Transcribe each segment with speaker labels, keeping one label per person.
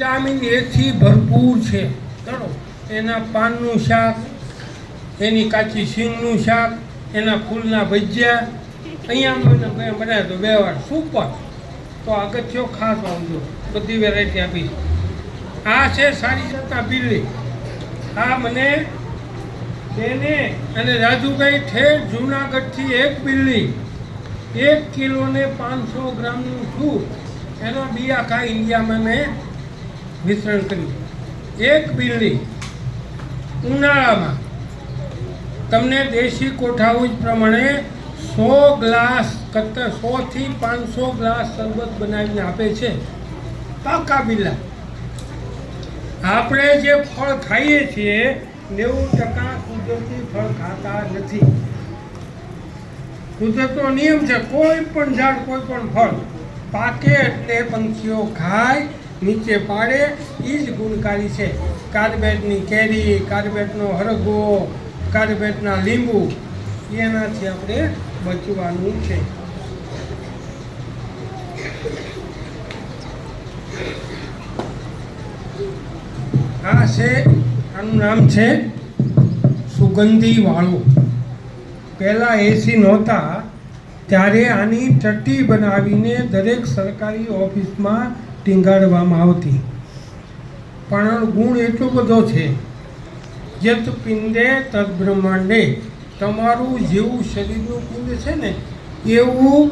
Speaker 1: Vitamin A થી ભરપૂર છે. ચલો, એના પાનનું શાક, એની કાચી શીંગનું શાક, એના ફૂલના ભજીયા, અહીંયા મને બનાવે તો 2 વાર સુપર. તો અગત્યો ખાસ આવજો, બધી વેરાયટી આપીશ. આ છે સારી જાતના બિલ્લી. આ મને બેને અને રાજુભાઈ ઠેર જુનાગઢથી એક બિલ્લી 1 કિલો ને 500 ગ્રામનું છું. એનો બી આખા ઇન્ડિયામાં મેં વિતરણ કર્યું. એક બિલ્લી ઉનાળામાં તમને દેશી કોઠાઉજ પ્રમાણે 100 ગ્લાસ 100 થી 500 ગ્લાસ શરબત બનાવીને આપે છે. પાકા બિલ્લા. આપણે જે ફળ ખાઈએ છીએ 90% કુદરતી ફળ ખાતા નથી. કુદરતનો નિયમ છે, કોઈ પણ ઝાડ, કોઈ પણ ફળ પાકે એટલે પંખીઓ ખાય, નીચે પાડે, એ જ ગુણકારી છે. કાર્બેટની કેરી, કાર્બેટનો હરગવો, કાર્બેટના લીંબુ, એનાથી આપણે બચવાનું છે. આ છે, આનું નામ છે સુગંધી વાળું. પહેલાં એસી નહોતા ત્યારે આની ટટ્ટી બનાવીને દરેક સરકારી ઓફિસમાં ટીંગાડવામાં આવતી. પણ ગુણ એટલો બધો છે, યત પિંડે તદ બ્રહ્માંડે. તમારું જેવું શરીરનું પિંડ છે ને એવું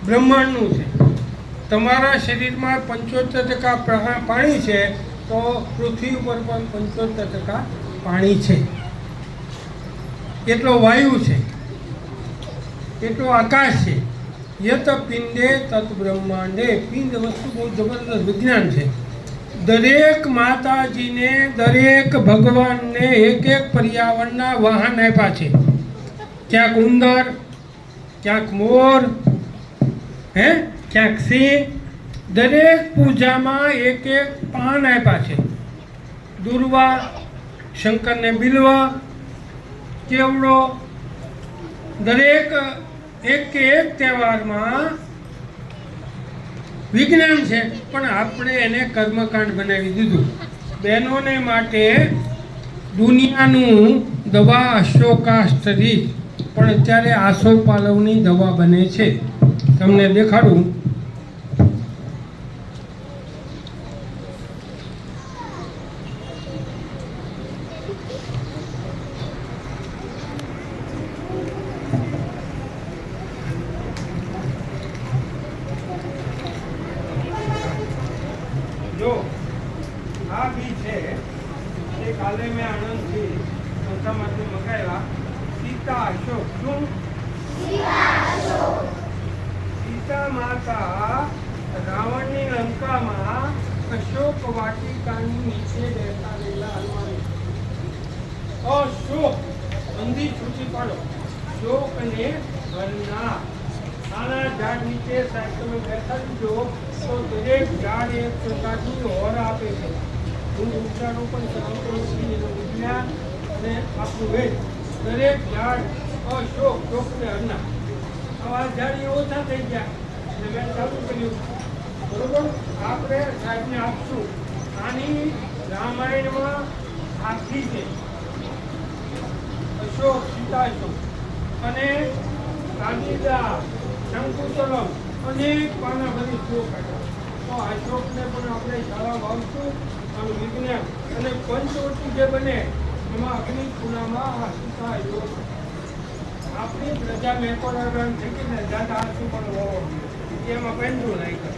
Speaker 1: બ્રહ્માંડનું છે. તમારા શરીરમાં 75% પાણી છે, તો પૃથ્વી ઉપર પણ 75% પાણી છે. એટલો વાયુ છે, એટલો આકાશ છે. યત પિંડે તત બ્રહ્માંડે. પિંડ વસ્તુ બહુ જબરદસ્ત વિજ્ઞાન છે. દરેક માતાજીને, દરેક ભગવાનને એક પર્યાવરણના વાહન આપ્યા છે. ક્યાંક ઉંદર, ક્યાંક મોર, ક્યાંક સિંહ. દરેક પૂજામાં એક પાન આપ્યા છે. દુર્વા, શંકરને બિલ્વા, કેવડો. દરેક એક તહેવારમાં વિજ્ઞાન છે, પણ આપણે એને કર્મકાંડ બનાવી દીધું. બહેનોને માટે દુનિયાનું દવા અશોકાષ્ટરી, પણ અત્યારે આસોપાલવની દવા બને છે. તમને દેખાડું. જો આ બી છે એ કાલે મેં આણંદથી સંસ્થામાંથી મંગાવ્યા. સીતા અશોક. શું? સીતા માતા રાવણની લંકામાં અશોક વાટિકાની નીચે રહેતા રહેલા હનુમાન. અશોક અંધી છૂટી પાડો. શોક અને વરના. આના ઝાડ નીચે સાહેબ તમે બેઠા જો તો દરેક ઝાડ એક પ્રકારની ઓર આપે છે. હું વૃક્ષારોપણ કરાવતો નથી, એનું વિજ્ઞાન અને આપણું વેદ. દરેક ઝાડ અશોક, શોક ને હરના. આવા ઝાડ ઓછા થઈ ગયા અને મેં ચાલુ કર્યું. બરોબર, આપણે સાહેબને આપશું. આની રામાયણમાં આખી છે. અશોક, સીતા અશોક અને કાલિદા, શંકુતલમ, અનેક પાના બધી શોક હતા. તો અશોકને પણ આપણે શાળા વાવશું. આનું વિજ્ઞાન અને પંચવટી જે બને એમાં અગ્નિ ખૂણામાં આ સીતા અશોક. આપણી પ્રજા મેકોરાગણ થઈ ગઈ ને જાતા આસુ પણ વાવો, એમાં પેન્ડું નાખ્યું.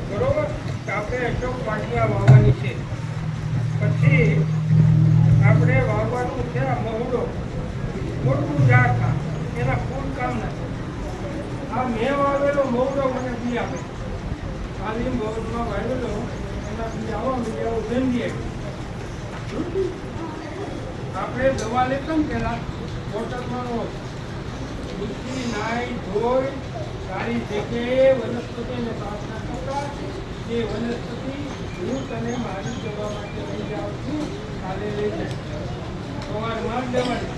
Speaker 1: બરોબર, તો આપણે અશોક પાટિયા વાવવાની છે. પછી આપણે વાવવાનું છે આ મહુડો. મોટું ઝાડ થા, એના ફૂલ કામ નથી. આ મેં વાવેલો મહુડો મને બી આપે. તાલીમ ભવનમાં વાવેલો એના બી આવો બીજાઓ ધંધી આપી. આપણે દવા લેતો ને પેલા બોટલમાં દૂધી નાઈ ધોઈ સારી જગ્યાએ વનસ્પતિને પ્રાર્થના કરતા એ વનસ્પતિ હું તને મારી દવા માટે લઈ જાઉં છું. કાલે લઈ જાય સવારમાં જ લેવાની.